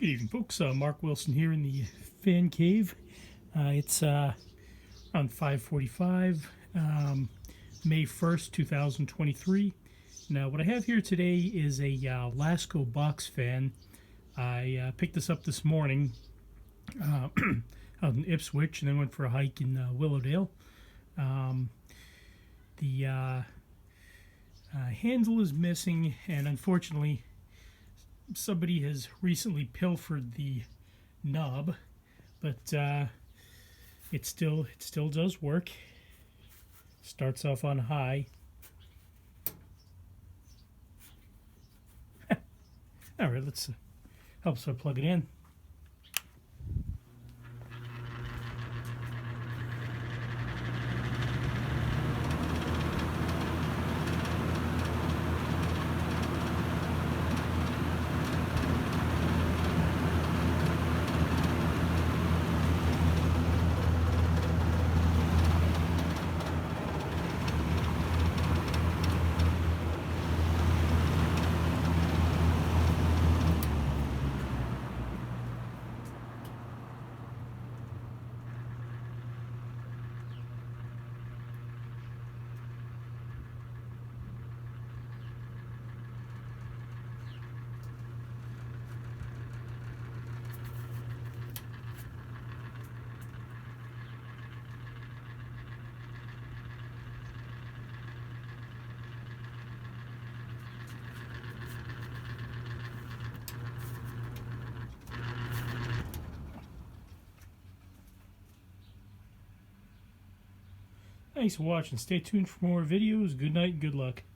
Good evening, folks. Mark Wilson here in the fan cave. It's around 5:45, May 1st, 2023. Now, what I have here today is a Lasko box fan. I picked this up this morning out in Ipswich and then went for a hike in Willowdale. The handle is missing, and unfortunately somebody has recently pilfered the knob, but it still does work. Starts off on high. All right, let's help us plug it in. Thanks for watching. Stay tuned for more videos. Good night and good luck.